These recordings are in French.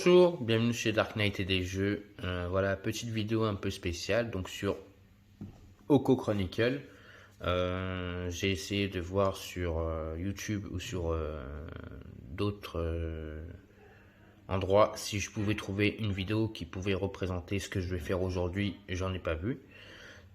Bonjour, bienvenue chez Dark Knight et des jeux. Voilà, petite vidéo un peu spéciale donc sur Oko Chronicle. J'ai essayé de voir sur YouTube ou sur d'autres endroits si je pouvais trouver une vidéo qui pouvait représenter ce que je vais faire aujourd'hui. J'en ai pas vu.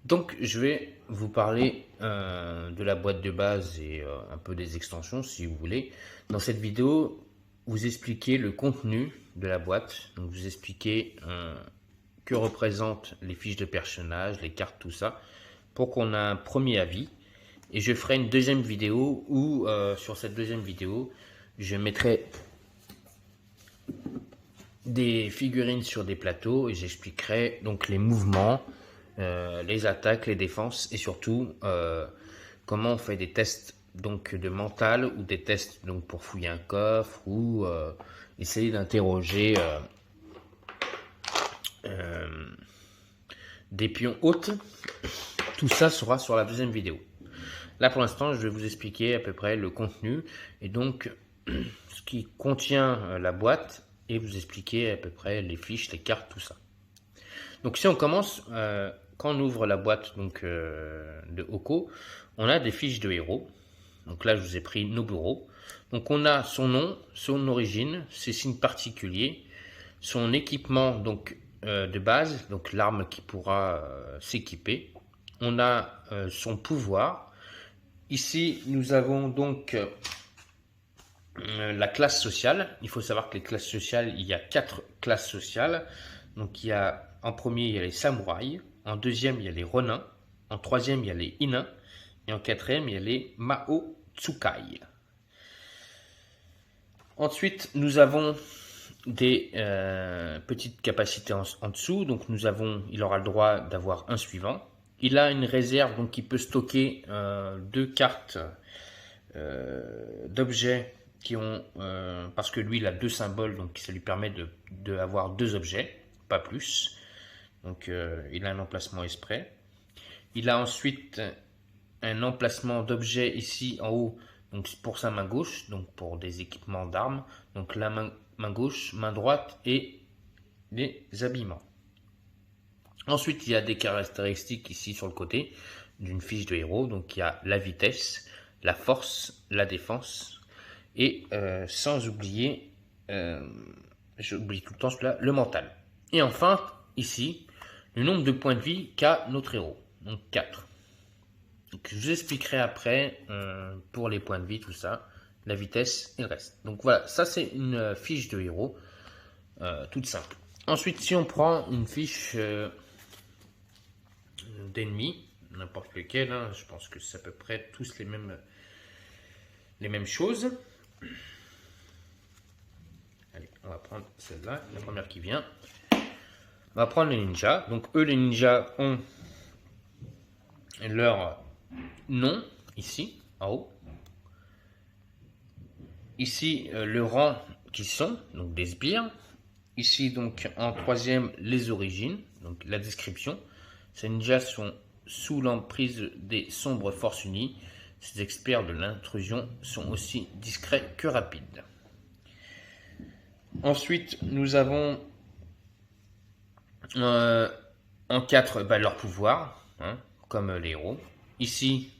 Donc je vais vous parler de la boîte de base et un peu des extensions si vous voulez. Dans cette vidéo, vous expliquer le contenu de la boîte, donc vous expliquer que représentent les fiches de personnages, les cartes, tout ça, pour qu'on ait un premier avis. Et je ferai une deuxième vidéo où sur cette deuxième vidéo, je mettrai des figurines sur des plateaux et j'expliquerai donc les mouvements, les attaques, les défenses et surtout comment on fait des tests donc de mental ou des tests donc pour fouiller un coffre ou essayer d'interroger des pions hôtes. Tout ça sera sur la deuxième vidéo. Là pour l'instant je vais vous expliquer à peu près le contenu et donc ce qui contient la boîte et vous expliquer à peu près les fiches, les cartes, tout ça. Donc si on commence, quand on ouvre la boîte donc, de Oko, on a des fiches de héros. Donc là je vous ai pris Noburo. Donc on a son nom, son origine, ses signes particuliers, son équipement donc de base, donc l'arme qui pourra s'équiper. On a son pouvoir. Ici nous avons donc la classe sociale. Il faut savoir que les classes sociales, il y a 4 classes sociales. Donc il y a, en premier il y a les samouraïs, en deuxième il y a les ronins, en troisième il y a les inin, et en quatrième il y a les Mao Tsukai. Ensuite nous avons des petites capacités en dessous. Donc il aura le droit d'avoir un suivant. Il a une réserve donc qui peut stocker 2 cartes d'objets qui ont parce que lui il a 2 symboles, donc ça lui permet de avoir 2 objets, pas plus. Donc il a un emplacement exprès. Il a ensuite un emplacement d'objets ici en haut, donc pour sa main gauche, donc pour des équipements d'armes. Donc la main gauche, main droite et les habillements. Ensuite il y a des caractéristiques ici sur le côté d'une fiche de héros. Donc il y a la vitesse, la force, la défense et sans oublier, j'oublie tout le temps celui-là, le mental. Et enfin ici le nombre de points de vie qu'a notre héros, donc 4. Donc, je vous expliquerai après pour les points de vie, tout ça, la vitesse et le reste. Donc voilà, ça c'est une fiche de héros toute simple. Ensuite, si on prend une fiche d'ennemis, n'importe lequel, hein, je pense que c'est à peu près tous les mêmes choses. Allez, on va prendre celle-là, la première qui vient. On va prendre les ninjas. Donc eux, les ninjas ont leur nom ici, en haut. Ici, le rang qui sont, donc des sbires. Ici, donc en troisième, les origines, donc la description. Ces ninjas sont sous l'emprise des sombres forces unies. Ces experts de l'intrusion sont aussi discrets que rapides. Ensuite, nous avons en 4 leur pouvoir, hein, comme les héros. Ici,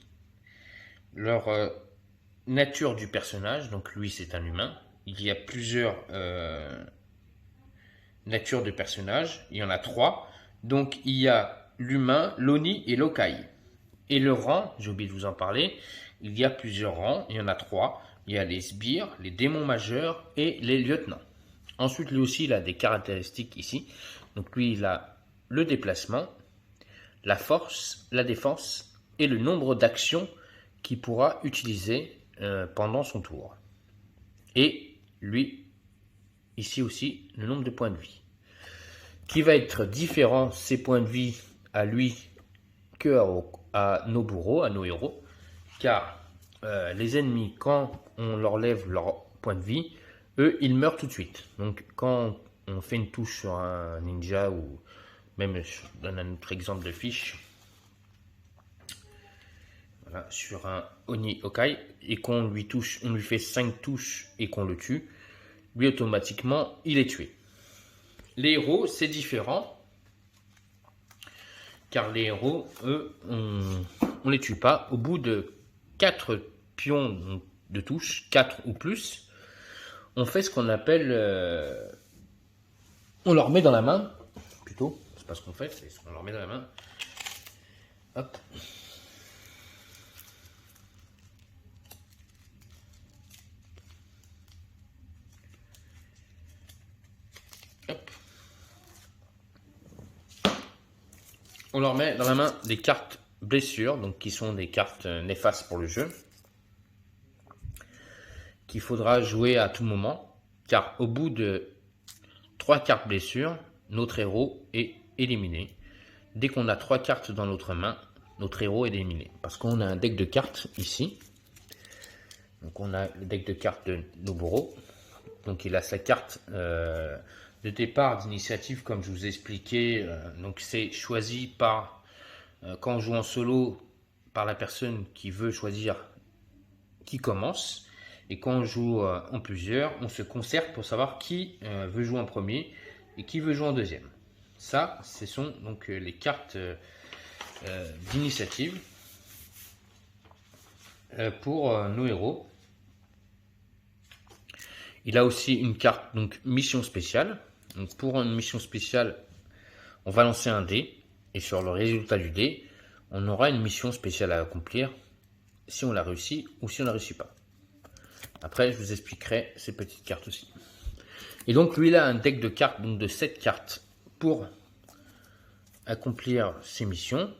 leur nature du personnage, donc lui c'est un humain. Il y a plusieurs natures de personnages, il y en a 3. Donc il y a l'humain, l'oni et l'okai. Et le rang, j'ai oublié de vous en parler, il y a plusieurs rangs, il y en a 3. Il y a les sbires, les démons majeurs et les lieutenants. Ensuite, lui aussi, il a des caractéristiques ici. Donc lui, il a le déplacement, la force, la défense et le nombre d'actions qu'il pourra utiliser pendant son tour. Et lui, ici aussi, le nombre de points de vie. Qui va être différent, ces points de vie, à lui que à Noburo, à nos héros. Car les ennemis, quand on leur lève leur point de vie, eux, ils meurent tout de suite. Donc quand on fait une touche sur un ninja, ou même, je donne un autre exemple de fiche, voilà, sur un Oni Okai, et qu'on lui touche, on lui fait 5 touches et qu'on le tue, lui automatiquement, il est tué. Les héros, c'est différent. Car les héros, eux, on les tue pas. Au bout de 4 pions de touche, 4 ou plus, on fait ce qu'on appelle... on leur met dans la main, plutôt. C'est pas ce qu'on fait, c'est ce qu'on leur met dans la main. Hop. Hop. On leur met dans la main des cartes blessures, donc qui sont des cartes néfastes pour le jeu, qu'il faudra jouer à tout moment, car au bout de 3 cartes blessures, notre héros est éliminé. Dès qu'on a 3 cartes dans notre main, notre héros est éliminé. Parce qu'on a un deck de cartes ici. Donc on a le deck de cartes de Noburo. Donc il a sa carte de départ d'initiative, comme je vous ai expliqué. Donc c'est choisi par, quand on joue en solo, par la personne qui veut choisir qui commence. Et quand on joue en plusieurs, on se concerte pour savoir qui veut jouer en premier et qui veut jouer en deuxième. Ça, ce sont donc les cartes d'initiative pour nos héros. Il a aussi une carte donc mission spéciale. Donc pour une mission spéciale, on va lancer un dé et sur le résultat du dé, on aura une mission spéciale à accomplir si on la réussit ou si on la réussit pas. Après, je vous expliquerai ces petites cartes aussi. Et donc, lui, il a un deck de cartes, donc de 7 cartes pour accomplir ses missions.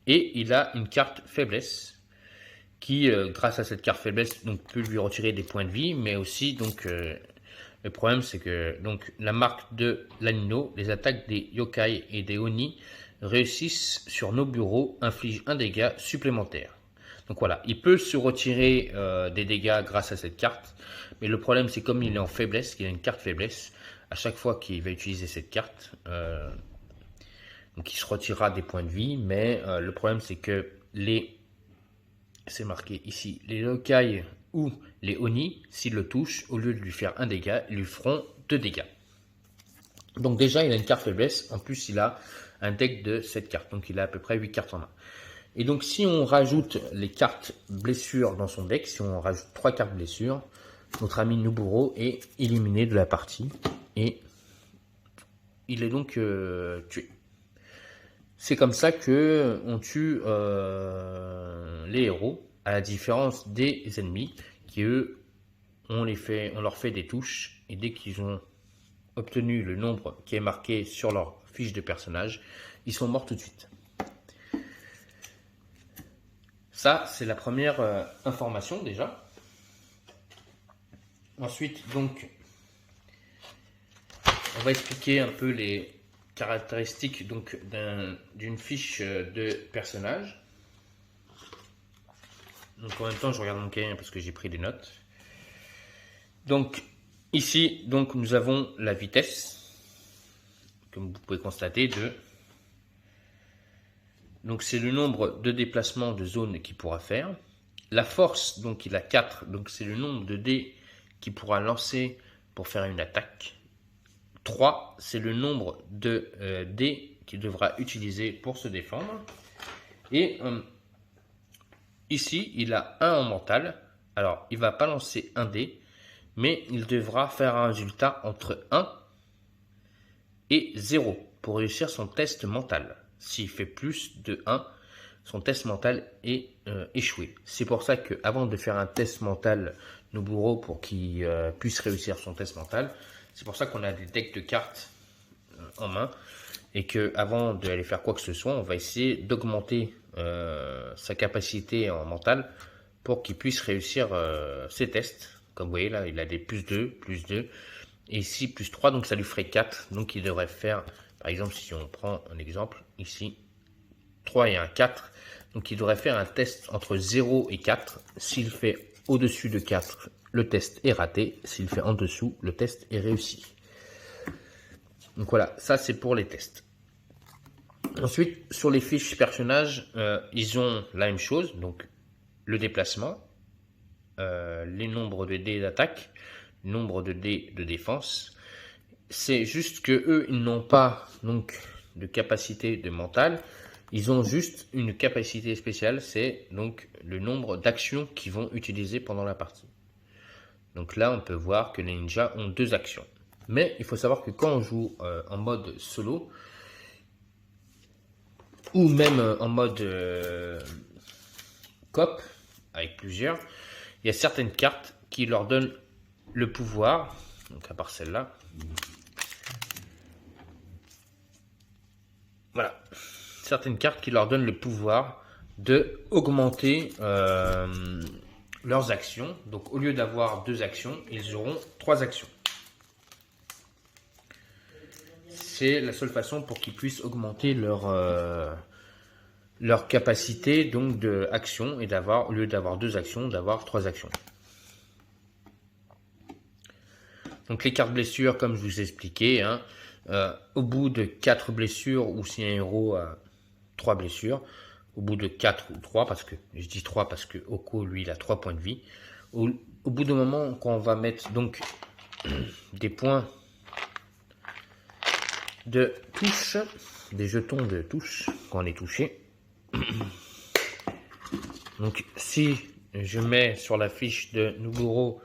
Et il a une carte faiblesse qui, grâce à cette carte faiblesse, donc, peut lui retirer des points de vie. Mais aussi, donc, le problème, c'est que donc, la marque de l'anino, les attaques des yokai et des oni réussissent sur nos bureaux, infligent un dégât supplémentaire. Donc voilà, il peut se retirer des dégâts grâce à cette carte. Mais le problème, c'est comme il est en faiblesse, qu'il a une carte faiblesse, à chaque fois qu'il va utiliser cette carte, donc il se retirera des points de vie. Mais le problème, c'est que c'est marqué ici, les yokai ou les oni, s'ils le touchent, au lieu de lui faire un dégât, ils lui feront 2 dégâts. Donc déjà, il a une carte faiblesse. En plus, il a un deck de 7 cartes. Donc il a à peu près 8 cartes en main. Et donc, si on rajoute les cartes blessures dans son deck, si on rajoute 3 cartes blessures, notre ami Noburo est éliminé de la partie et il est donc tué. C'est comme ça que on tue les héros, à la différence des ennemis qui, eux, on leur fait des touches et dès qu'ils ont obtenu le nombre qui est marqué sur leur fiche de personnage, ils sont morts tout de suite. Ça, c'est la première information déjà. Ensuite, donc, on va expliquer un peu les caractéristiques donc d'une fiche de personnage. Donc, en même temps, je regarde mon cahier parce que j'ai pris des notes. Donc, ici, donc, nous avons la vitesse, comme vous pouvez constater, donc c'est le nombre de déplacements de zone qu'il pourra faire. La force, donc il a 4, donc c'est le nombre de dés qu'il pourra lancer pour faire une attaque. 3, c'est le nombre de dés qu'il devra utiliser pour se défendre. Et ici, il a 1 en mental. Alors, il ne va pas lancer un dé, mais il devra faire un résultat entre 1 et 0 pour réussir son test mental. S'il fait plus de 1, son test mental est échoué. C'est pour ça qu'avant de faire un test mental Noburo pour qu'il puisse réussir son test mental, c'est pour ça qu'on a des decks de cartes en main et qu'avant d'aller faire quoi que ce soit, on va essayer d'augmenter sa capacité en mental pour qu'il puisse réussir ses tests. Comme vous voyez là, il a des plus 2, et ici plus 3, donc ça lui ferait 4. Donc il devrait faire, par exemple, si on prend un exemple, ici, 3 et 1, 4. Donc il devrait faire un test entre 0 et 4. S'il fait au-dessus de 4, le test est raté. S'il fait en dessous, le test est réussi. Donc voilà, ça c'est pour les tests. Ensuite, sur les fiches personnages, ils ont la même chose. Donc le déplacement, les nombres de dés d'attaque, nombre de dés de défense. c'est juste que eux, ils n'ont pas donc de capacité de mental. Ils ont juste une capacité spéciale, c'est donc le nombre d'actions qu'ils vont utiliser pendant la partie. Donc là, on peut voir que les ninjas ont 2 actions. Mais il faut savoir que quand on joue en mode solo, ou même en mode coop, avec plusieurs, il y a certaines cartes qui leur donnent le pouvoir, donc à part celle-là. Voilà. Certaines cartes qui leur donnent le pouvoir de augmenter leurs actions. Donc au lieu d'avoir 2 actions, ils auront 3 actions. C'est la seule façon pour qu'ils puissent augmenter leur capacité donc de action et d'avoir, au lieu d'avoir 2 actions, d'avoir 3 actions. Donc les cartes blessures, comme je vous ai expliqué, hein, au bout de 4 blessures, ou si un héros a 3 blessures, au bout de 4 ou 3, parce que je dis 3 parce que Oko, lui, il a 3 points de vie. Au bout d'un moment, quand on va mettre donc des points de touche, des jetons de touche, quand on est touché. Donc si je mets sur la fiche de Noguro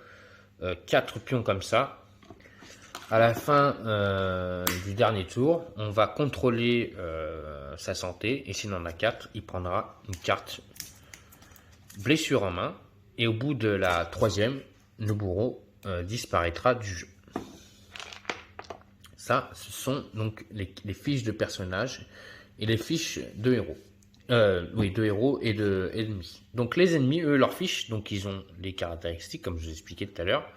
4 pions comme ça, à la fin du dernier tour, on va contrôler sa santé, et s'il en a 4, il prendra une carte blessure en main, et au bout de la 3e, Noburo disparaîtra du jeu. Ça, ce sont donc les fiches de personnages et les fiches de héros. Oui, de héros et de ennemis. Donc les ennemis, eux, leurs fiches, donc ils ont les caractéristiques, comme je vous ai expliqué tout à l'heure.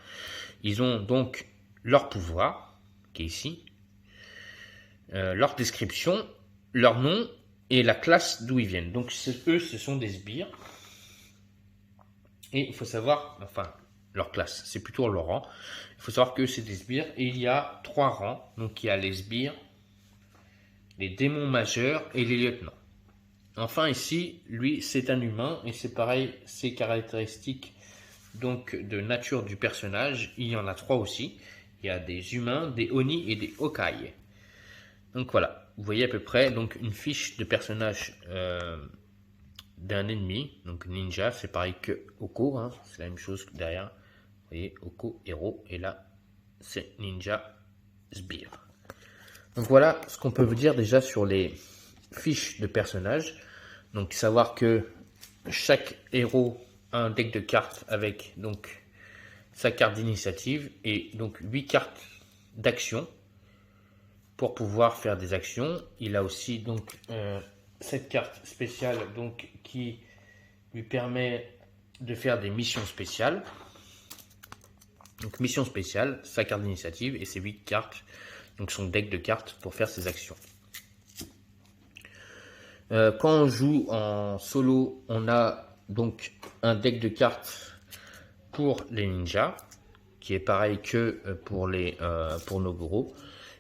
Ils ont donc leur pouvoir, qui est ici, leur description, leur nom et la classe d'où ils viennent. Donc eux, ce sont des sbires. Et il faut savoir, enfin, leur classe, c'est plutôt leur rang. Il faut savoir que c'est des sbires et il y a 3 rangs. Donc il y a les sbires, les démons majeurs et les lieutenants. Enfin ici, lui, c'est un humain et c'est pareil, ses caractéristiques donc de nature du personnage, il y en a 3 aussi. Il y a des humains, des oni et des okai. Donc voilà, vous voyez à peu près donc une fiche de personnage d'un ennemi. Donc ninja, c'est pareil que Oko, hein, c'est la même chose que derrière. Vous voyez, Oko, héros, et là, c'est ninja, sbire. Donc voilà ce qu'on peut vous dire déjà sur les fiches de personnages. Donc savoir que chaque héros a un deck de cartes avec donc sa carte d'initiative et donc 8 cartes d'action pour pouvoir faire des actions. Il a aussi donc cette carte spéciale donc qui lui permet de faire des missions spéciales. Donc mission spéciale, sa carte d'initiative et ses 8 cartes, donc son deck de cartes pour faire ses actions. Quand on joue en solo, on a donc un deck de cartes pour les ninjas, qui est pareil que pour Noguro.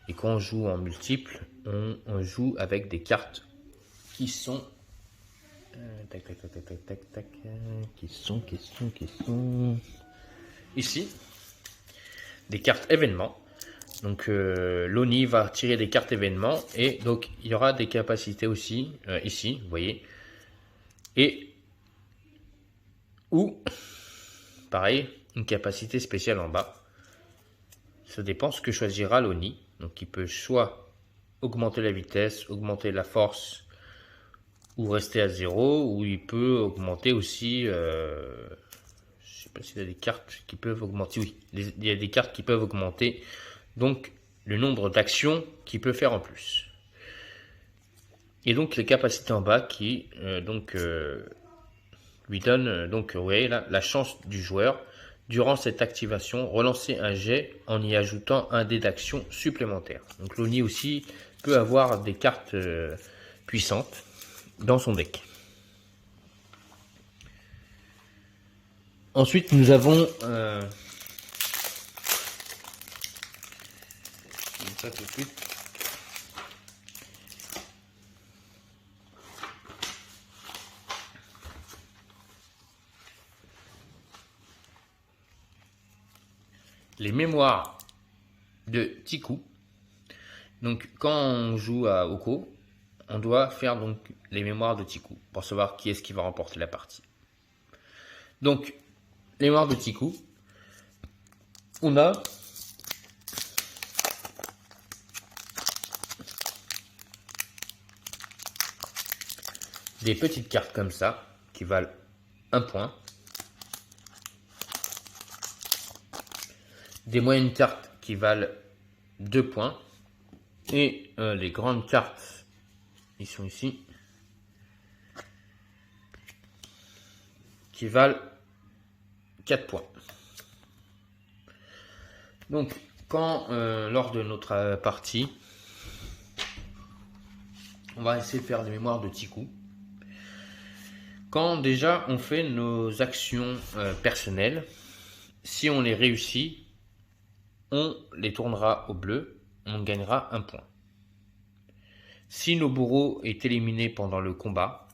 Et quand on joue en multiple, on joue avec des cartes qui sont qui sont ici, des cartes événements. Donc l'Oni va tirer des cartes événements et donc il y aura des capacités aussi ici, vous voyez. Et ou pareil, une capacité spéciale en bas. Ça dépend ce que choisira l'Oni. Donc il peut soit augmenter la vitesse, augmenter la force ou rester à 0, ou il peut augmenter aussi je sais pas s'il y a des cartes qui peuvent augmenter. Oui, il y a des cartes qui peuvent augmenter donc le nombre d'actions qu'il peut faire en plus. Et donc les capacités en bas qui lui donnent donc vous voyez là, la chance du joueur durant cette activation relancer un jet en y ajoutant un dé d'action supplémentaire. Donc l'Oni aussi peut avoir des cartes puissantes dans son deck. Ensuite nous avons ça tout de suite. Les mémoires de Tiku. Donc quand on joue à Oko, on doit faire donc les mémoires de Tiku pour savoir qui est-ce qui va remporter la partie. Donc les mémoires de Tiku, on a des petites cartes comme ça qui valent 1 point. Des moyennes cartes qui valent 2 points. Et les grandes cartes, ils sont ici, qui valent 4 points. Donc, quand lors de notre partie, on va essayer de faire des mémoires de Tiku. Quand déjà on fait nos actions personnelles, si on les réussit, on les tournera au bleu, on gagnera 1 point. Si Noburo est éliminé pendant le combat,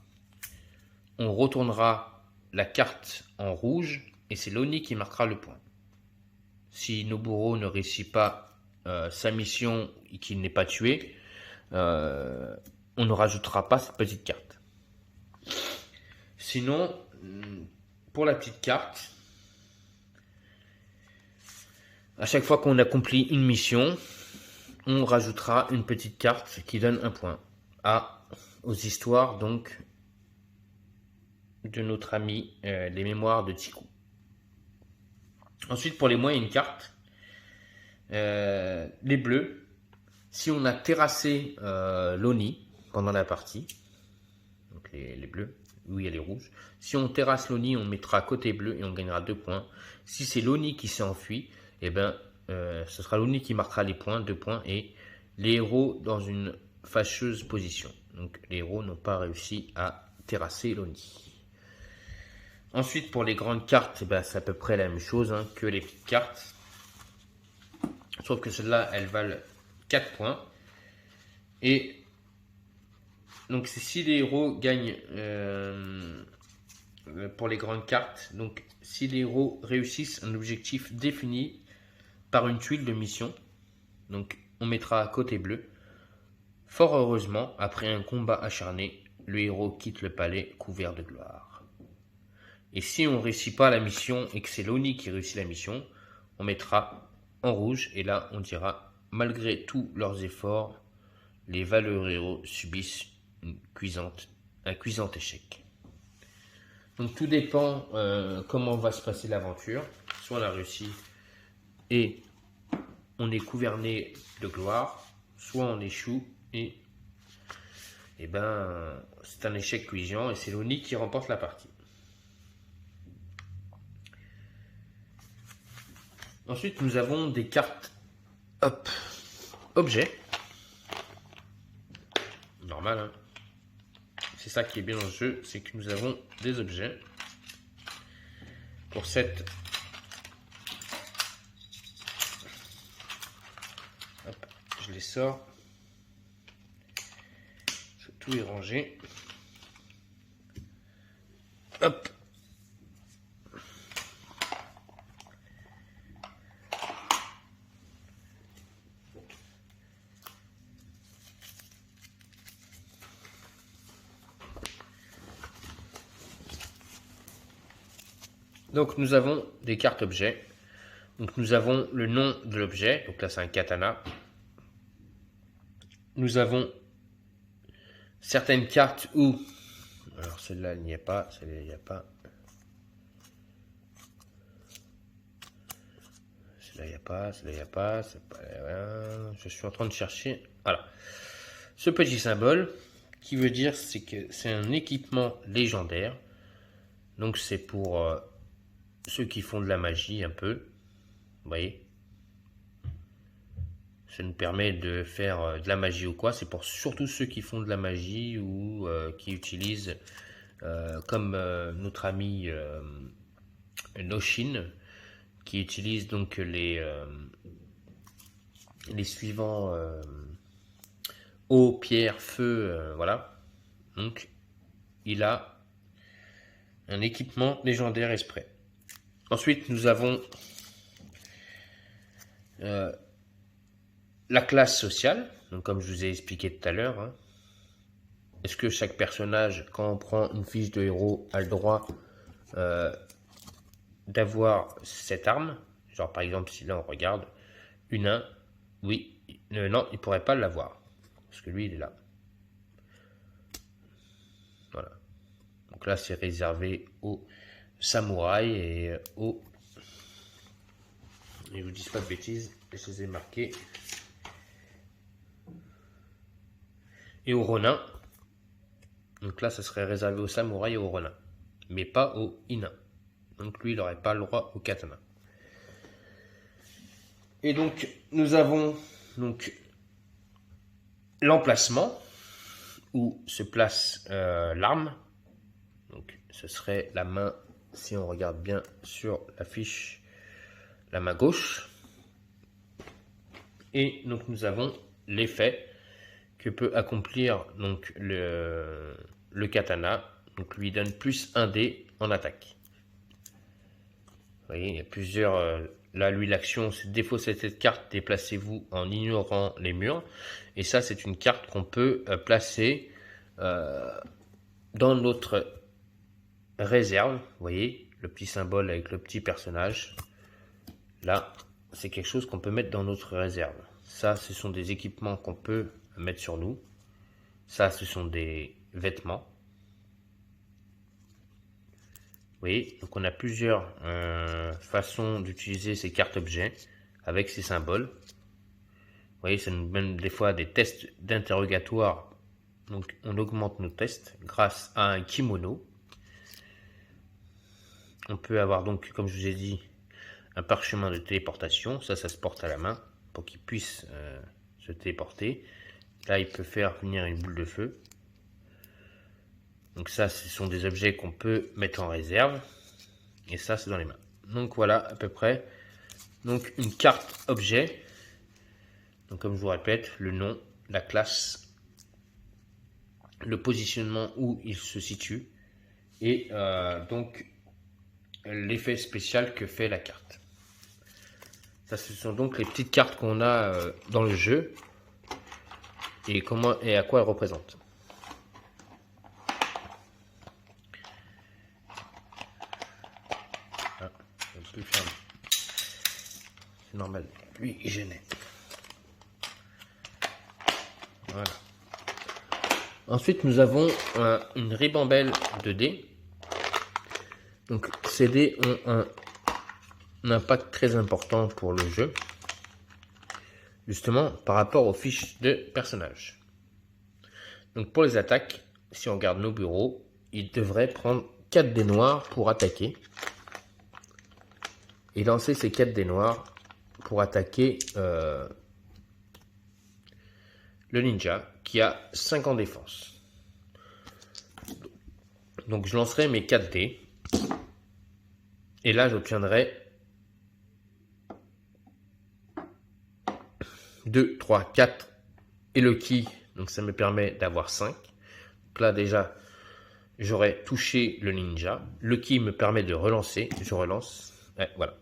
on retournera la carte en rouge et c'est l'Oni qui marquera le point. Si Noburo ne réussit pas sa mission et qu'il n'est pas tué, on ne rajoutera pas cette petite carte. Sinon, pour la petite carte, à chaque fois qu'on accomplit une mission, on rajoutera une petite carte qui donne 1 point aux histoires donc de notre ami les mémoires de Tiku. Ensuite, pour les moyennes cartes, les bleus, si on a terrassé l'Oni pendant la partie, donc les bleus, oui, il y a les rouges. Si on terrasse l'Oni, on mettra côté bleu et on gagnera 2 points. Si c'est l'Oni qui s'est enfui, eh ben, ce sera l'Oni qui marquera les points, 2 points, et les héros dans une fâcheuse position. Donc les héros n'ont pas réussi à terrasser l'Oni. Ensuite, pour les grandes cartes, eh ben, c'est à peu près la même chose que les petites cartes. Sauf que celles-là, elles valent 4 points. Et donc si les héros gagnent pour les grandes cartes, donc si les héros réussissent un objectif défini par une tuile de mission, donc on mettra côté bleu. Fort heureusement, après un combat acharné, le héros quitte le palais couvert de gloire. Et si on ne réussit pas la mission et que c'est l'Oni qui réussit la mission, on mettra en rouge et là on dira malgré tous leurs efforts, les valeureux héros subissent un cuisant échec. Donc tout dépend comment va se passer l'aventure. Soit on a réussi et on est gouverné de gloire, soit on échoue et ben c'est un échec cuisant et c'est l'Oni qui remporte la partie. Ensuite nous avons des cartes objets. Normal, hein. C'est ça qui est bien dans le jeu, c'est que nous avons des objets. Pour cette je les sors. Tout est rangé. Hop. Donc nous avons des cartes objets. Donc nous avons le nom de l'objet. Donc là c'est un katana. Nous avons certaines cartes où, alors celle-là il n'y a pas, celle-là il n'y a pas, celle-là il n'y a pas, celle-là il n'y a pas, je suis en train de chercher. Voilà, ce petit symbole qui veut dire c'est que c'est un équipement légendaire. Donc c'est pour ceux qui font de la magie un peu, vous voyez. Ça nous permet de faire de la magie ou quoi. C'est pour surtout ceux qui font de la magie ou qui utilisent, comme notre ami Noshin, qui utilise donc les suivants eau, pierre, feu, voilà. Donc il a un équipement légendaire exprès. Ensuite nous avons la classe sociale, donc comme je vous ai expliqué tout à l'heure, hein. Est-ce que chaque personnage, quand on prend une fiche de héros, a le droit d'avoir cette arme? Genre par exemple, si là on regarde, une 1, oui, non, il pourrait pas l'avoir, parce que lui il est là. Voilà. Donc là c'est réservé aux samouraïs et aux... Et je vous dis pas de bêtises, je les ai marqués. Et aux ronins. Donc là ça serait réservé aux samouraïs et aux ronins, mais pas aux inin. Donc lui il n'aurait pas le droit au katana. Et donc nous avons donc l'emplacement où se place l'arme. Donc ce serait la main, si on regarde bien sur la fiche, la main gauche. Et donc nous avons l'effet que peut accomplir donc le katana. Donc lui donne plus 1 dé en attaque. Vous voyez, il y a plusieurs... là, lui, l'action, c'est défausser cette carte, déplacez-vous en ignorant les murs. Et ça, c'est une carte qu'on peut placer dans notre réserve. Vous voyez, le petit symbole avec le petit personnage. Là, c'est quelque chose qu'on peut mettre dans notre réserve. Ça, ce sont des équipements qu'on peut mettre sur nous. Ça, ce sont des vêtements. Vous voyez, donc on a plusieurs façons d'utiliser ces cartes objets avec ces symboles. Vous voyez, ça nous donne des fois des tests d'interrogatoire. Donc on augmente nos tests grâce à un kimono. On peut avoir donc, comme je vous ai dit, un parchemin de téléportation. Ça se porte à la main pour qu'il puisse se téléporter. Là, il peut faire venir une boule de feu. Donc ça, ce sont des objets qu'on peut mettre en réserve. Et ça, c'est dans les mains. Donc voilà, à peu près. Donc une carte objet. Donc comme je vous répète, le nom, la classe, le positionnement où il se situe. Et donc l'effet spécial que fait la carte. Ça, ce sont donc les petites cartes qu'on a dans le jeu. Et comment et à quoi elles représentent. C'est normal, lui il gênait. Voilà. Ensuite nous avons une ribambelle de dés. Donc ces dés ont un impact très important pour le jeu, justement par rapport aux fiches de personnages. Donc pour les attaques, si on regarde nos bureaux, il devrait prendre 4 dés noirs pour attaquer. Et lancer ces 4 dés noirs pour attaquer le ninja qui a 5 en défense. Donc je lancerai mes 4 dés. Et là j'obtiendrai 2, 3, 4 et le ki. Donc ça me permet d'avoir 5. Donc là déjà j'aurai touché le ninja. Le ki me permet de relancer. Je relance. Ouais, voilà.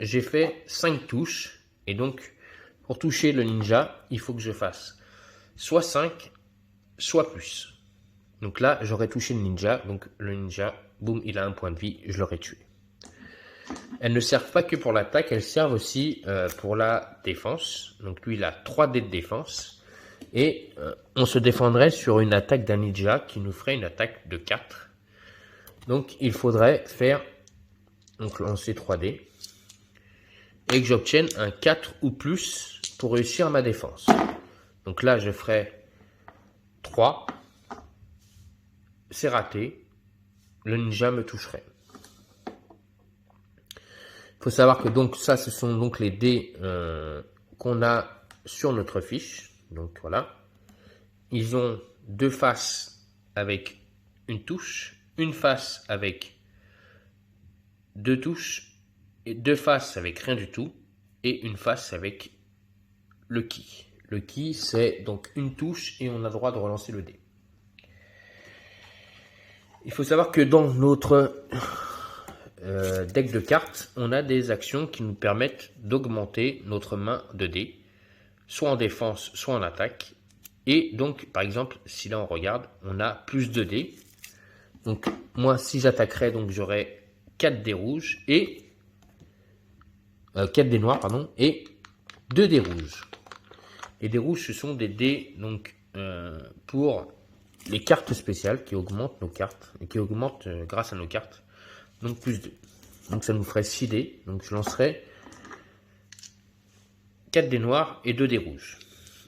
J'ai fait 5 touches, et donc pour toucher le ninja, il faut que je fasse soit 5, soit plus. Donc là, j'aurais touché le ninja, donc le ninja, boum, il a un point de vie, je l'aurais tué. Elles ne servent pas que pour l'attaque, elles servent aussi pour la défense. Donc lui, il a 3 dés de défense, et on se défendrait sur une attaque d'un ninja qui nous ferait une attaque de 4. Donc il faudrait faire, donc lancer 3 dés. Et que j'obtienne un 4 ou plus pour réussir ma défense. Donc là, je ferai 3. C'est raté. Le ninja me toucherait. Il faut savoir que donc ça, ce sont donc les dés qu'on a sur notre fiche. Donc voilà. Ils ont 2 faces avec une touche, une face avec 2 touches, et 2 faces avec rien du tout, et une face avec le ki. Le ki, c'est donc une touche et on a le droit de relancer le dé. Il faut savoir que dans notre deck de cartes, on a des actions qui nous permettent d'augmenter notre main de dés. soit en défense, soit en attaque. Et donc, par exemple, si là on regarde, on a plus 2 dés. Donc, moi, si j'attaquerais, donc j'aurais 4 dés rouges et 4 dés noirs, pardon, et 2 dés rouges. Les dés rouges, ce sont des dés donc, pour les cartes spéciales qui augmentent nos cartes et qui augmentent grâce à nos cartes. Donc plus 2. Donc ça nous ferait 6 dés. Donc je lancerai 4 dés noirs et 2 dés rouges.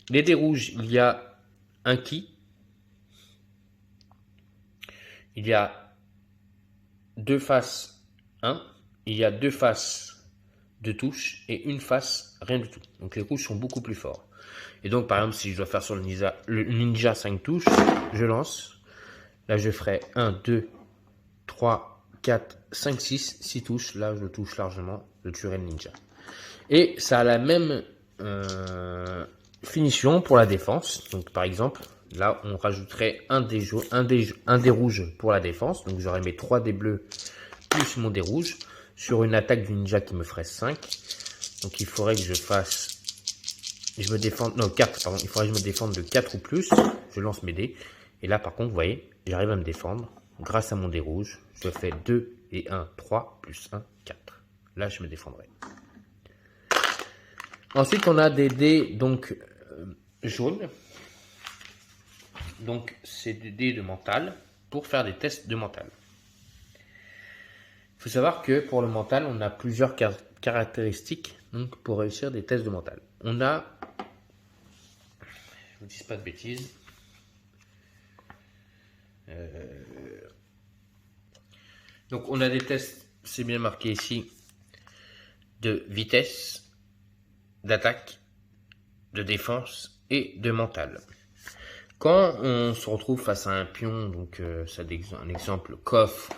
Les dés rouges, il y a un qui. Il y a 2 faces 1. Il y a 2 faces de touche et une face rien du tout. Donc les rouges sont beaucoup plus forts. Et donc par exemple si je dois faire sur le ninja 5 touches, je lance. Là je ferai 1, 2, 3, 4, 5, 6, 6 touches. Là je touche largement, je tuerai le ninja. Et ça a la même finition pour la défense. Donc par exemple, là on rajouterait un dé rouge pour la défense. Donc j'aurais mes 3 dés bleus plus mon dé rouge sur une attaque du ninja qui me ferait 5. Donc il faudrait que je fasse... Je me défende... Non, 4, pardon. Il faudrait que je me défende de 4 ou plus. Je lance mes dés. Et là par contre, vous voyez, j'arrive à me défendre grâce à mon dé rouge. Je fais 2 et 1, 3, plus 1, 4. Là je me défendrai. Ensuite, on a des dés donc jaunes. Donc, c'est des dés de mental pour faire des tests de mental. Il faut savoir que pour le mental, on a plusieurs caractéristiques donc, pour réussir des tests de mental. On a, je vous dis pas de bêtises, donc on a des tests, c'est bien marqué ici, de vitesse, d'attaque, de défense et de mental. Quand on se retrouve face à un pion, donc ça un exemple coffre,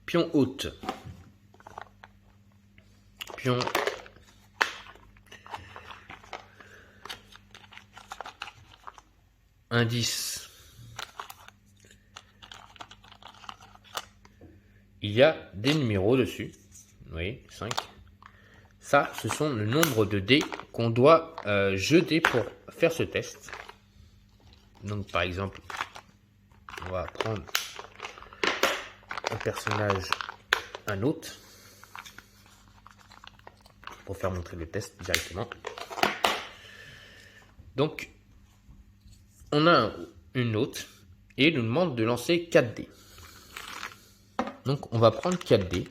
pion haute, pion indice, il y a des numéros dessus, vous voyez, 5. Ça, ce sont le nombre de dés qu'on doit jeter pour faire ce test. Donc, par exemple, on va prendre un personnage, un autre, pour faire montrer le test directement. Donc, on a une autre et il nous demande de lancer 4 dés. Donc, on va prendre 4 dés.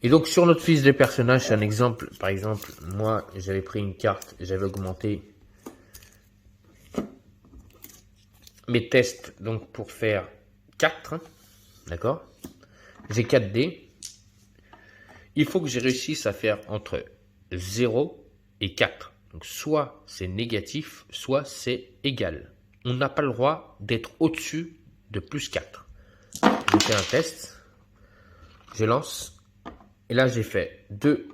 Et donc sur notre fiche de personnage, c'est un exemple. Par exemple, moi, j'avais pris une carte, j'avais augmenté mes tests donc pour faire 4. D'accord? J'ai 4 dés. Il faut que j'ai réussisse à faire entre 0 et 4. Donc soit c'est négatif, soit c'est égal. On n'a pas le droit d'être au-dessus de plus 4. Je fais un test. Je lance. Et là, j'ai fait 2,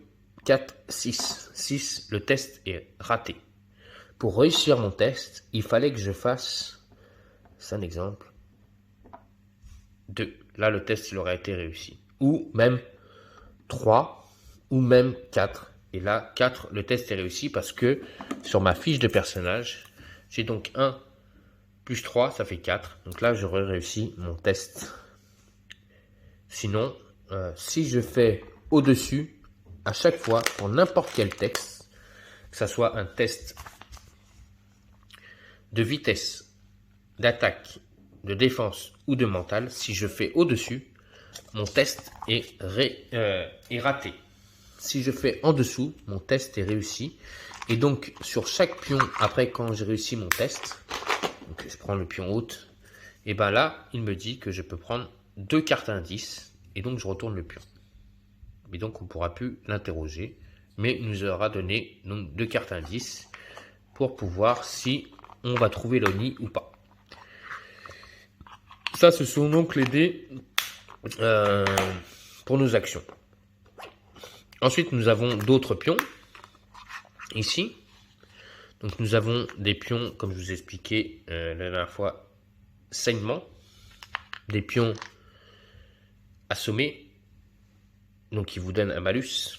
4, 6. 6, le test est raté. Pour réussir mon test, il fallait que je fasse, c'est un exemple, 2. Là, le test, il aurait été réussi. Ou même 3, ou même 4. Et là, 4, le test est réussi parce que sur ma fiche de personnage, j'ai donc 1 plus 3, ça fait 4. Donc là, j'aurais réussi mon test. Sinon, si je fais au-dessus, à chaque fois, pour n'importe quel texte, que ce soit un test de vitesse, d'attaque, de défense ou de mental, si je fais au-dessus, mon test est raté. Si je fais en dessous, mon test est réussi. Et donc, sur chaque pion, après quand j'ai réussi mon test, donc je prends le pion haute, et bien là, il me dit que je peux prendre 2 cartes indices, et donc je retourne le pion. Et donc on ne pourra plus l'interroger, mais il nous aura donné donc 2 cartes indices pour pouvoir si on va trouver l'Oni ou pas. Ça, ce sont donc les dés pour nos actions. Ensuite, nous avons d'autres pions ici. Donc nous avons des pions, comme je vous ai expliqué la dernière fois, saignement, des pions assommés, donc qui vous donnent un malus,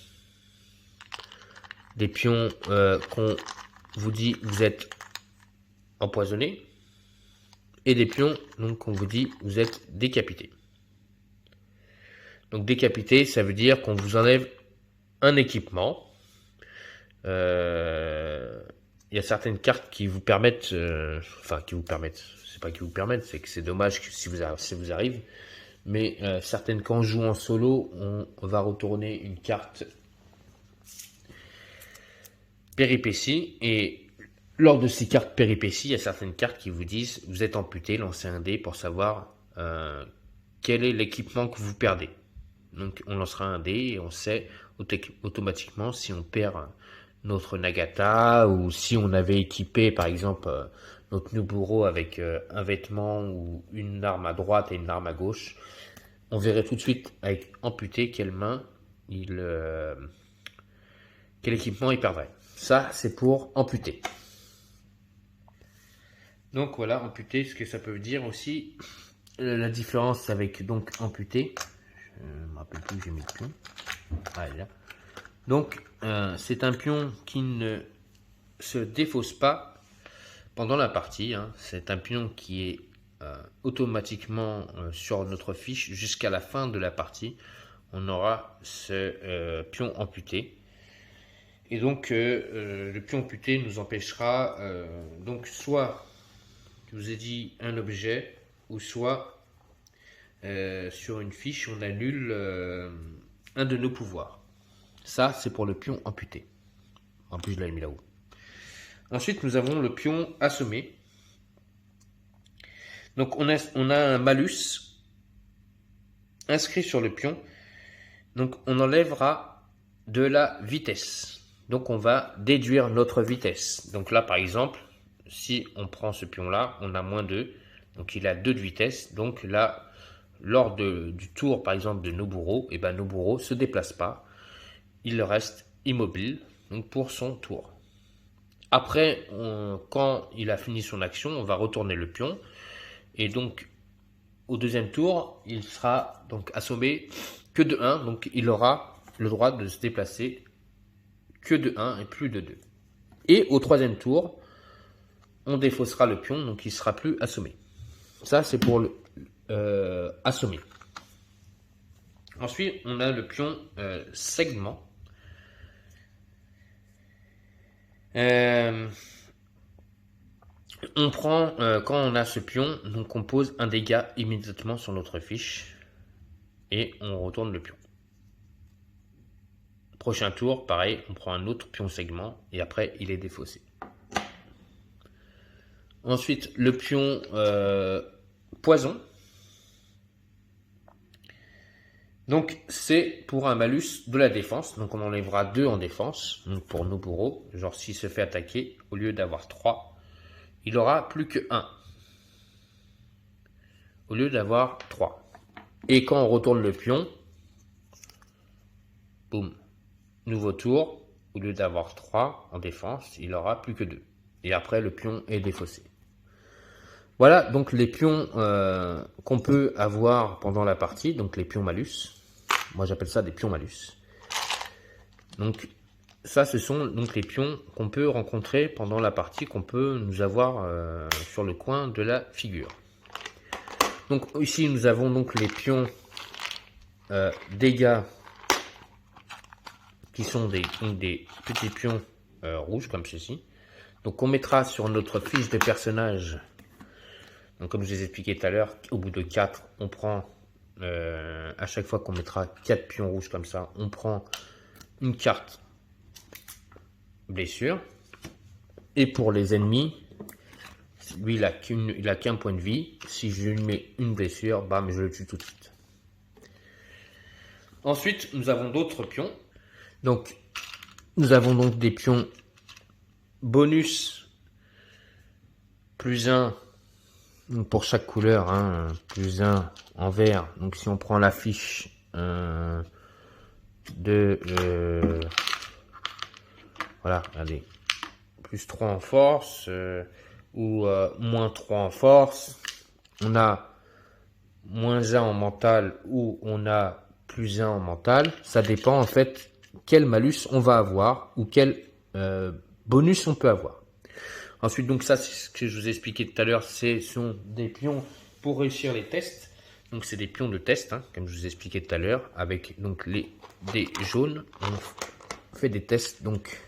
des pions qu'on vous dit vous êtes empoisonné, et des pions donc qu'on vous dit vous êtes décapité. Donc décapité, ça veut dire qu'on vous enlève un équipement. Il y a certaines cartes qui vous permettent, c'est pas qui vous permettent, c'est que c'est dommage que si vous arrive, mais certaines, quand on joue en solo, on va retourner une carte péripétie, et lors de ces cartes péripéties, il y a certaines cartes qui vous disent vous êtes amputé, lancez un dé pour savoir quel est l'équipement que vous perdez. Donc on lancera un dé et on sait automatiquement si on perd notre Nagata, ou si on avait équipé par exemple notre Noburo avec un vêtement ou une arme à droite et une arme à gauche. On verrait tout de suite avec amputé quelle main quel équipement il perdrait. Ça c'est pour amputé. Donc voilà, amputé, ce que ça peut dire aussi. La différence avec donc amputé, je ne me rappelle plus où j'ai mis le pion. Ah, là. Donc c'est un pion qui ne se défausse pas pendant la partie. C'est un pion qui est automatiquement sur notre fiche jusqu'à la fin de la partie. On aura ce pion amputé. Et donc le pion amputé nous empêchera donc soit, je vous ai dit, un objet, ou soit sur une fiche on annule un de nos pouvoirs. Ça c'est pour le pion amputé. En plus je l'avais mis là-haut. Ensuite nous avons le pion assommé. Donc on a un malus inscrit sur le pion. Donc on enlèvera de la vitesse. Donc on va déduire notre vitesse. Donc là par exemple, si on prend ce pion là, on a moins 2. Donc il a 2 de vitesse. Donc là, lors du tour par exemple de Noburo, et ben Noburo se déplace pas. Il reste immobile donc pour son tour. Après, quand il a fini son action, on va retourner le pion. Et donc au deuxième tour, il sera donc assommé que de 1. Donc il aura le droit de se déplacer que de 1 et plus de 2. Et au troisième tour, on défaussera le pion, donc il ne sera plus assommé. Ça, c'est pour le assommer. Ensuite, on a le pion segment. On prend, quand on a ce pion, donc on pose un dégât immédiatement sur notre fiche et on retourne le pion. Prochain tour, pareil, on prend un autre pion segment et après il est défaussé. Ensuite, le pion poison. Donc c'est pour un malus de la défense. Donc on enlèvera 2 en défense. Donc pour Noburo, genre s'il se fait attaquer, au lieu d'avoir 3, il aura plus que 1. Au lieu d'avoir 3. Et quand on retourne le pion, boum, nouveau tour, au lieu d'avoir 3 en défense, il aura plus que 2. Et après le pion est défaussé. Voilà donc les pions qu'on peut avoir pendant la partie, donc les pions malus. Moi j'appelle ça des pions malus. Donc ça ce sont donc les pions qu'on peut rencontrer pendant la partie, qu'on peut nous avoir sur le coin de la figure. Donc ici nous avons donc les pions dégâts qui sont des petits pions rouges comme ceci. Donc on mettra sur notre fiche de personnage. Donc comme je vous ai expliqué tout à l'heure, au bout de 4, on prend, à chaque fois qu'on mettra 4 pions rouges comme ça, on prend une carte blessure. Et pour les ennemis, lui il a qu'un point de vie. Si je lui mets une blessure, bam, je le tue tout de suite. Ensuite, nous avons d'autres pions. Donc, nous avons donc des pions bonus plus 1 pour chaque couleur, plus 1 en vert. Donc si on prend la fiche voilà, regardez, plus 3 en force ou moins 3 en force, on a moins 1 en mental ou on a plus 1 en mental. Ça dépend en fait quel malus on va avoir ou quel bonus on peut avoir. Ensuite, donc ça, c'est ce que je vous ai expliqué tout à l'heure, ce sont des pions pour réussir les tests. Donc c'est des pions de test, hein, comme je vous ai expliqué tout à l'heure, avec donc les dés jaunes. On fait des tests, donc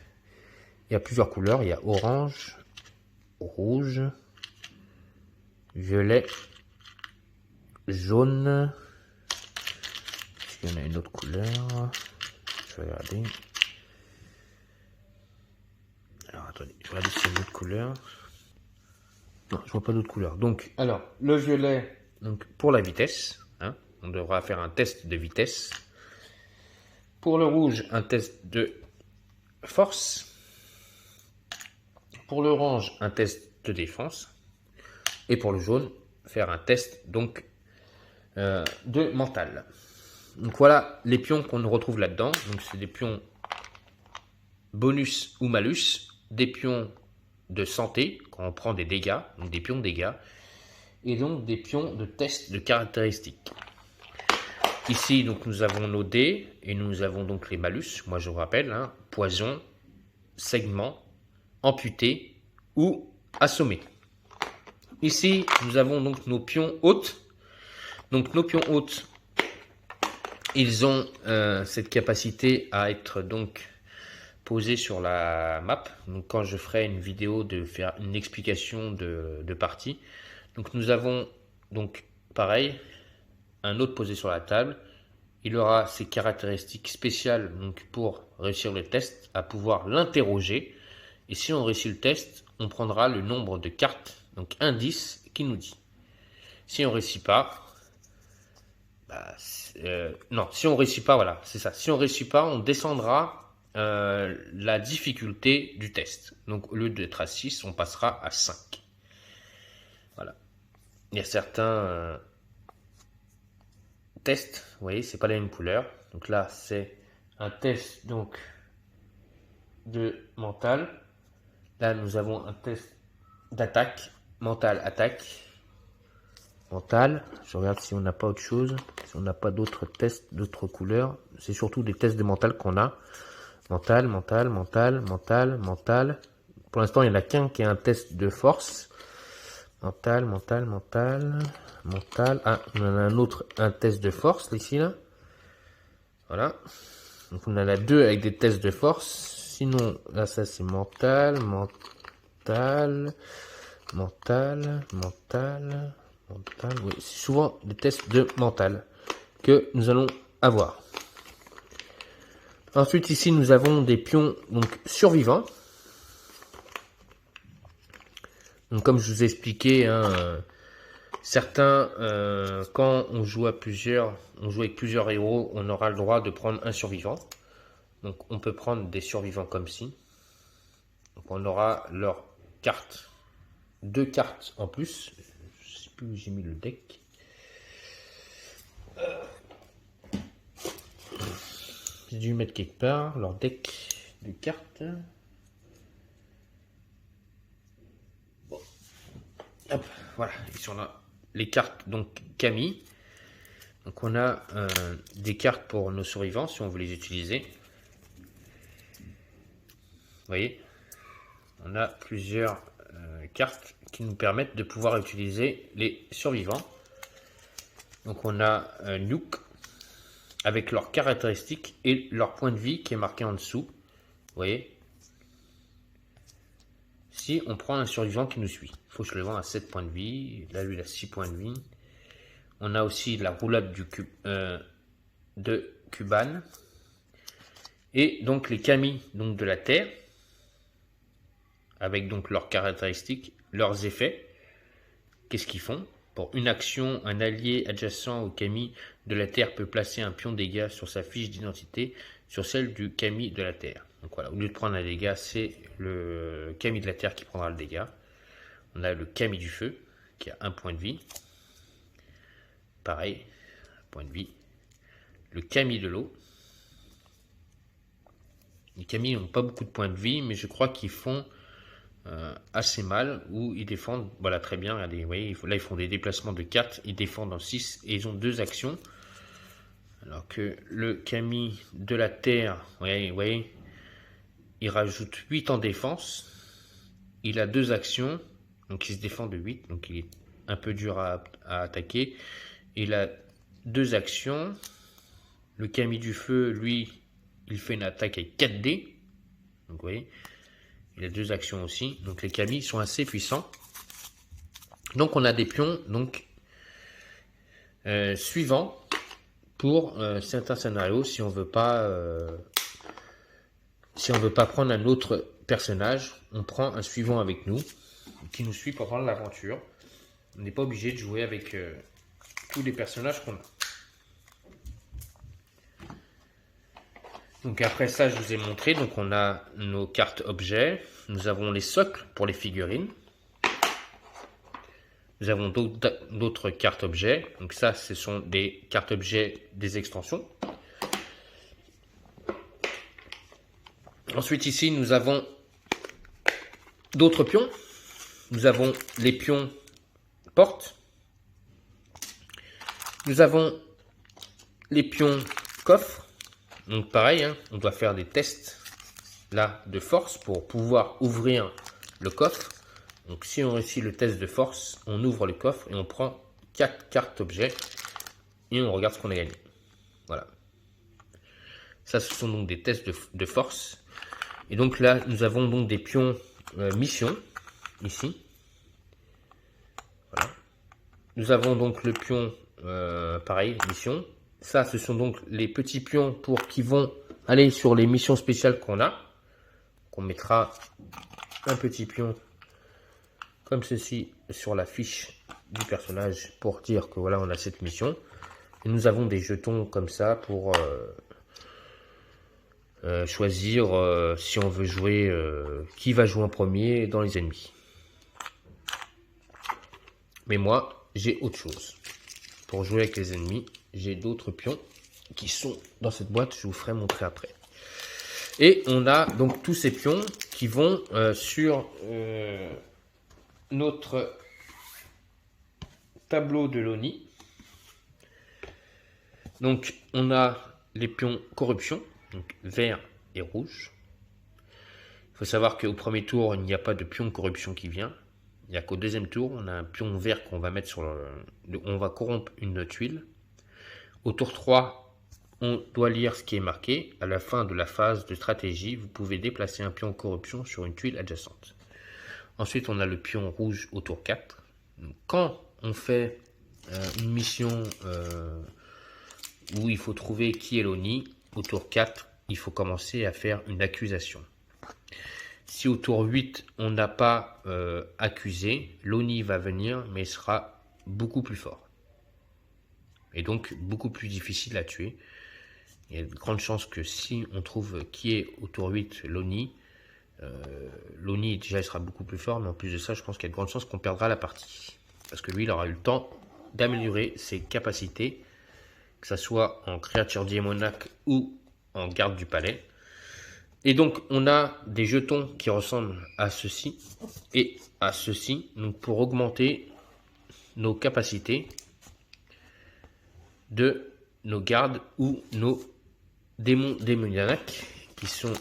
il y a plusieurs couleurs, il y a orange, rouge, violet, jaune. Est-ce qu'il y en a une autre couleur? Je vais regarder. Alors attendez, je vais regarder si c'est une autre couleur. Non, je vois pas d'autre couleur. Donc, alors, le violet, donc pour la vitesse, hein, on devra faire un test de vitesse. Pour le rouge, un test de force. Pour l'orange, un test de défense. Et pour le jaune, faire un test donc de mental. Donc voilà les pions qu'on retrouve là-dedans. Donc c'est des pions bonus ou malus, des pions de santé quand on prend des dégâts, donc des pions de dégâts, et donc des pions de test de caractéristiques. Ici donc nous avons nos dés et nous avons donc les malus. Moi je vous rappelle, hein, poison, segment, amputé ou assommé. Ici nous avons donc nos pions hôtes. Donc nos pions hôtes, ils ont cette capacité à être donc posés sur la map. Donc quand je ferai une vidéo de faire une explication de partie. Donc nous avons donc pareil un hôte posé sur la table. Il aura ses caractéristiques spéciales donc pour réussir le test, à pouvoir l'interroger. Et si on réussit le test, on prendra le nombre de cartes, donc indice, qui nous dit. Si on réussit pas, non, si on réussit pas, voilà, c'est ça. Si on réussit pas, on descendra la difficulté du test. Donc au lieu d'être à 6, on passera à 5. Voilà. Il y a certains tests, vous voyez, c'est pas la même couleur. Donc là, c'est un test donc de mental. Là, nous avons un test d'attaque, mental, attaque. Mental, je regarde si on n'a pas autre chose, si on n'a pas d'autres tests, d'autres couleurs. C'est surtout des tests de mental qu'on a. Mental, mental, mental, mental, mental. Pour l'instant, il n'y en a qu'un qui est un test de force. Mental, mental, mental, mental. Ah, on en a un autre, un test de force ici, là. Voilà. Donc on en a deux avec des tests de force. Sinon, là, ça c'est mental, mental, mental, mental. Mental, oui, c'est souvent des tests de mental que nous allons avoir. Ensuite, ici, nous avons des pions donc survivants. Donc, comme je vous ai expliqué, hein, certains, quand on joue à plusieurs, on joue avec plusieurs héros, on aura le droit de prendre un survivant. Donc, on peut prendre des survivants comme ci. Donc, on aura leur carte, 2 cartes en plus. Je sais plus où j'ai mis le deck. J'ai dû mettre quelque part leur deck de cartes. Bon. Hop, voilà, ici on a les cartes donc Camille. Donc on a des cartes pour nos survivants si on veut les utiliser. Vous voyez, on a plusieurs cartes qui nous permettent de pouvoir utiliser les survivants. Donc on a Nuke avec leurs caractéristiques et leur point de vie qui est marqué en dessous. Vous voyez, si on prend un survivant qui nous suit, il faut que je le vende à 7 points de vie. Là, lui, il a 6 points de vie. On a aussi la roulade de Kuban. Et donc les Kami donc de la Terre, avec donc leurs caractéristiques, leurs effets. Qu'est-ce qu'ils font? Pour une action, un allié adjacent au Kami de la Terre peut placer un pion de dégâts sur sa fiche d'identité sur celle du Kami de la Terre. Donc voilà, au lieu de prendre un dégât, c'est le Kami de la Terre qui prendra le dégât. On a le Kami du Feu qui a 1 point de vie. Pareil, 1 point de vie. Le Kami de l'eau. Les Kami n'ont pas beaucoup de points de vie, mais je crois qu'ils font assez mal, où ils défendent, voilà, très bien, regardez, vous voyez, là ils font des déplacements de 4, ils défendent en 6, et ils ont 2 actions, Alors que le Camille de la Terre, vous voyez, il rajoute 8 en défense. Il a 2 actions, donc il se défend de 8, donc il est un peu dur à attaquer. Il a 2 actions. Le Camille du Feu, lui, il fait une attaque avec 4 dés. Donc vous voyez, il a 2 actions aussi. Donc les Camille sont assez puissants. Donc on a des pions donc suivants pour certains scénarios si on veut pas prendre un autre personnage, on prend un suivant avec nous qui nous suit pendant l'aventure. On n'est pas obligé de jouer avec tous les personnages qu'on a. Donc après ça, je vous ai montré, donc on a nos cartes objets, nous avons les socles pour les figurines. Nous avons d'autres cartes objets. Donc ça, ce sont des cartes objets des extensions. Ensuite, ici, nous avons d'autres pions. Nous avons les pions portes. Nous avons les pions coffres. Donc pareil, hein, on doit faire des tests là de force pour pouvoir ouvrir le coffre. Donc si on réussit le test de force, on ouvre le coffre et on prend 4 cartes objets et on regarde ce qu'on a gagné. Voilà. Ça, ce sont donc des tests de force. Et donc là, nous avons donc des pions mission, ici. Voilà. Nous avons donc le pion, pareil, mission. Ça, ce sont donc les petits pions qui vont aller sur les missions spéciales qu'on a. On mettra un petit pion comme ceci sur la fiche du personnage pour dire que voilà, on a cette mission. Et nous avons des jetons comme ça pour choisir si on veut jouer, qui va jouer en premier dans les ennemis. Mais moi, j'ai autre chose. Pour jouer avec les ennemis, j'ai d'autres pions qui sont dans cette boîte, je vous ferai montrer après. Et on a donc tous ces pions qui vont sur notre tableau de l'ONI. Donc on a les pions corruption, donc vert et rouge. Il faut savoir qu'au premier tour, il n'y a pas de pion corruption qui vient. Il n'y a qu'au deuxième tour, on a un pion vert qu'on va mettre sur on va corrompre une tuile. Au tour 3, on doit lire ce qui est marqué. À la fin de la phase de stratégie, vous pouvez déplacer un pion corruption sur une tuile adjacente. Ensuite, on a le pion rouge au tour 4. Donc, quand on fait une mission où il faut trouver qui est l'ONI, au tour 4, il faut commencer à faire une accusation. Si au tour 8, on n'a pas accusé, l'ONI va venir, mais il sera beaucoup plus fort. Et donc, beaucoup plus difficile à tuer. Il y a de grandes chances que si on trouve qui est au tour 8 l'ONI, l'ONI déjà il sera beaucoup plus fort, mais en plus de ça, je pense qu'il y a de grandes chances qu'on perdra la partie. Parce que lui, il aura eu le temps d'améliorer ses capacités, que ce soit en créature démoniaque ou en garde du palais. Et donc, on a des jetons qui ressemblent à ceci et à ceci, donc pour augmenter nos capacités de nos gardes ou nos démons démoniaques qui sont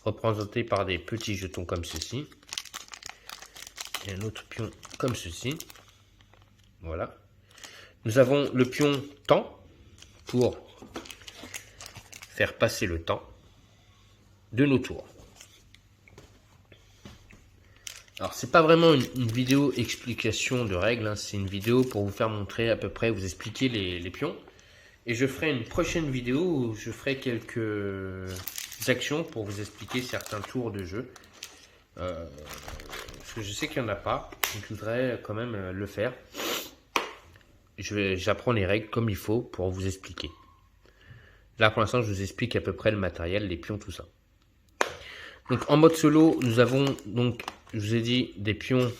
représentés par des petits jetons comme ceci. Et un autre pion comme ceci. Voilà. Nous avons le pion temps pour faire passer le temps de nos tours. Alors c'est pas vraiment une vidéo explication de règles, hein, c'est une vidéo pour vous faire montrer à peu près, vous expliquer les pions. Et je ferai une prochaine vidéo où je ferai quelques actions pour vous expliquer certains tours de jeu. Parce que je sais qu'il n'y en a pas, donc je voudrais quand même le faire. J'apprends les règles comme il faut pour vous expliquer. Là pour l'instant je vous explique à peu près le matériel, les pions, tout ça. Donc en mode solo, nous avons donc, je vous ai dit, des pions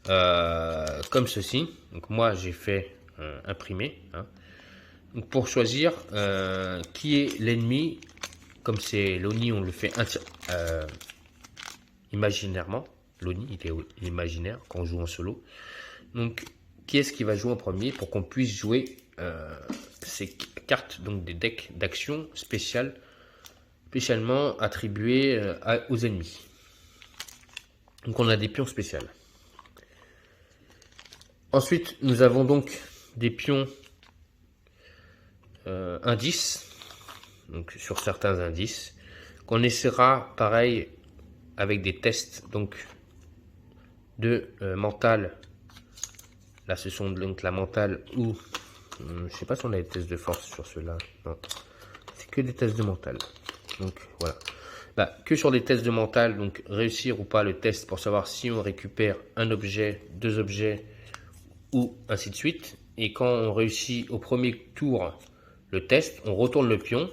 comme ceci. Donc moi j'ai fait imprimer. Hein. Donc pour choisir qui est l'ennemi, comme c'est l'ONI, on le fait imaginairement. L'ONI il est imaginaire quand on joue en solo. Donc qui est-ce qui va jouer en premier pour qu'on puisse jouer ces cartes, donc des decks d'action spécialement attribués aux ennemis. Donc on a des pions spéciales. Ensuite, nous avons donc des pions indices, donc sur certains indices, qu'on essaiera pareil avec des tests donc de mental. Là, ce sont donc la mentale ou je sais pas si on a des tests de force sur ceux-là. Non, c'est que des tests de mental. Donc voilà. Bah, que sur des tests de mental, donc réussir ou pas le test pour savoir si on récupère un objet, deux objets ou ainsi de suite. Et quand on réussit au premier tour le test, on retourne le pion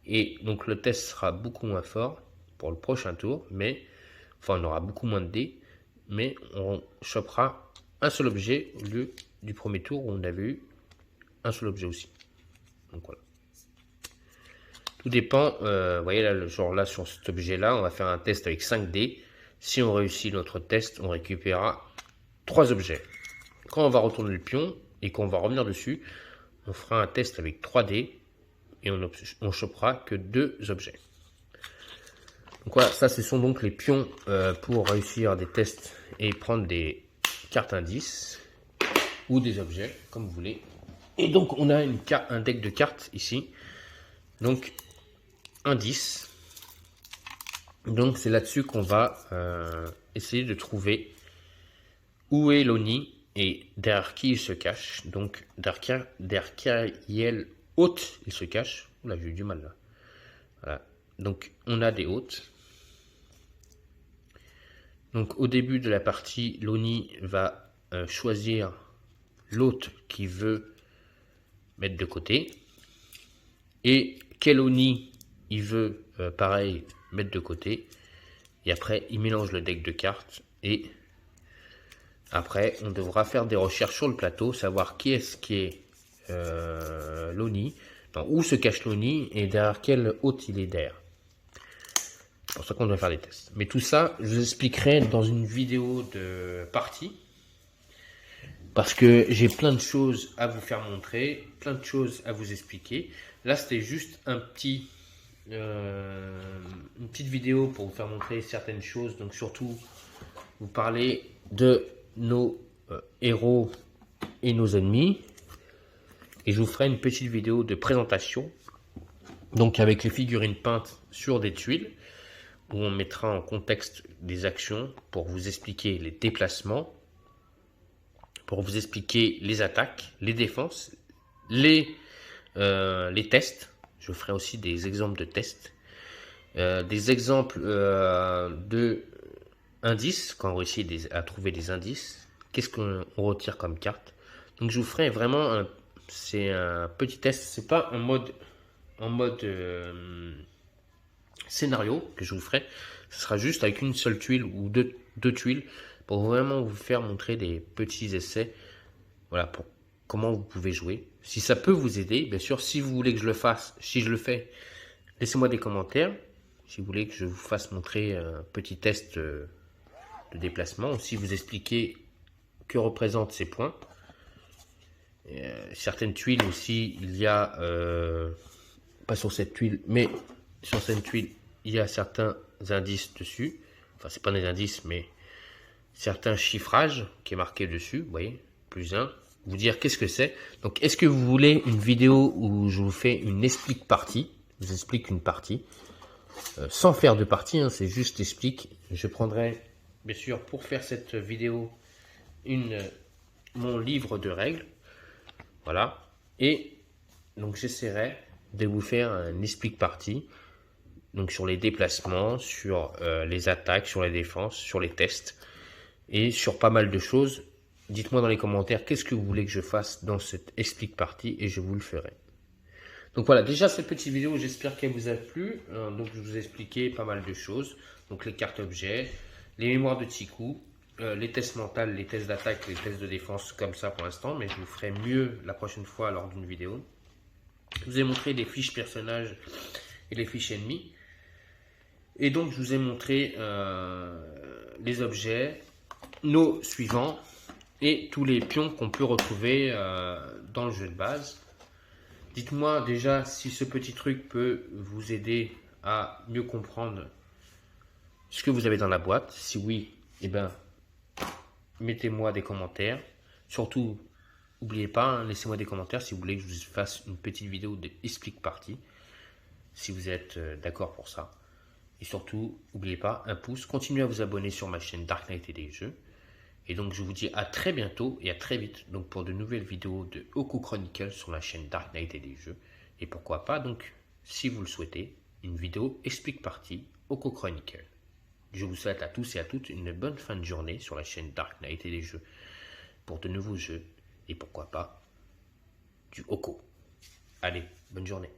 et donc le test sera beaucoup moins fort pour le prochain tour, mais enfin on aura beaucoup moins de dés, mais on chopera un seul objet au lieu du premier tour où on avait eu un seul objet aussi. Donc voilà. Tout dépend, vous voyez là, le genre là sur cet objet là, on va faire un test avec 5 dés. Si on réussit notre test, on récupérera 3 objets. Quand on va retourner le pion et qu'on va revenir dessus, on fera un test avec 3 dés et on chopera que 2 objets. Donc voilà, ça ce sont donc les pions pour réussir des tests et prendre des cartes indices ou des objets, comme vous voulez. Et donc on a un deck de cartes ici. Donc indice. Donc c'est là-dessus qu'on va essayer de trouver où est l'Oni et derrière qui il se cache. Donc derrière quelle hôte il se cache. Là j'ai eu du mal là. Voilà. Donc on a des hôtes. Donc au début de la partie, l'Oni va choisir l'hôte qu'il veut mettre de côté. Et quel Oni il veut pareil mettre de côté. Et après il mélange le deck de cartes. Et après on devra faire des recherches sur le plateau. Savoir qui est l'Oni. Où se cache l'Oni et derrière quel hôte il est derrière. C'est pour ça qu'on doit faire des tests. Mais tout ça, je vous expliquerai dans une vidéo de partie. Parce que j'ai plein de choses à vous faire montrer, plein de choses à vous expliquer. Là, c'était juste une petite vidéo pour vous faire montrer certaines choses. Donc surtout, vous parler de nos héros et nos ennemis. Et je vous ferai une petite vidéo de présentation. Donc avec les figurines peintes sur des tuiles. Où on mettra en contexte des actions pour vous expliquer les déplacements, pour vous expliquer les attaques, les défenses, les tests. Je ferai aussi des exemples de tests, des exemples de indices, quand on réussit à trouver des indices, qu'est-ce qu'on retire comme carte. Donc je vous ferai vraiment c'est un petit test, c'est pas en mode scénario que je vous ferai, ce sera juste avec une seule tuile ou deux tuiles pour vraiment vous faire montrer des petits essais, voilà, pour comment vous pouvez jouer. Si ça peut vous aider, bien sûr, si vous voulez que je le fasse, si je le fais, laissez-moi des commentaires. Si vous voulez que je vous fasse montrer un petit test de déplacement, aussi vous expliquer que représentent ces points. Certaines tuiles aussi, il y a, pas sur cette tuile, mais sur cette tuile, il y a certains indices dessus. Enfin, c'est pas des indices, mais certains chiffrages qui est marqué dessus. Vous voyez, +1. Vous dire qu'est-ce que c'est. Donc, est-ce que vous voulez une vidéo où je vous fais une explique partie? Je vous explique une partie. Sans faire de partie, hein, c'est juste explique. Je prendrai, bien sûr, pour faire cette vidéo, mon livre de règles. Voilà. Et donc, j'essaierai de vous faire un explique partie. Donc sur les déplacements, sur les attaques, sur les défenses, sur les tests et sur pas mal de choses. Dites-moi dans les commentaires qu'est-ce que vous voulez que je fasse dans cette explique partie et je vous le ferai. Donc voilà, déjà cette petite vidéo, j'espère qu'elle vous a plu. Donc je vous ai expliqué pas mal de choses. Donc les cartes objets, les mémoires de Tiku, les tests mentaux, les tests d'attaque, les tests de défense comme ça pour l'instant. Mais je vous ferai mieux la prochaine fois lors d'une vidéo. Je vous ai montré les fiches personnages et les fiches ennemis. Et donc, je vous ai montré les objets, nos suivants et tous les pions qu'on peut retrouver dans le jeu de base. Dites-moi déjà si ce petit truc peut vous aider à mieux comprendre ce que vous avez dans la boîte. Si oui, eh ben, mettez-moi des commentaires. Surtout, n'oubliez pas, hein, laissez-moi des commentaires si vous voulez que je vous fasse une petite vidéo d'explique partie. Si vous êtes d'accord pour ça. Et surtout, n'oubliez pas, un pouce. Continuez à vous abonner sur ma chaîne Dark Knight et des jeux. Et donc, je vous dis à très bientôt et à très vite donc, pour de nouvelles vidéos de Oko Chronicle sur la chaîne Dark Knight et des jeux. Et pourquoi pas, donc, si vous le souhaitez, une vidéo explique partie Oko Chronicle. Je vous souhaite à tous et à toutes une bonne fin de journée sur la chaîne Dark Knight et des jeux pour de nouveaux jeux. Et pourquoi pas, du Oko. Allez, bonne journée.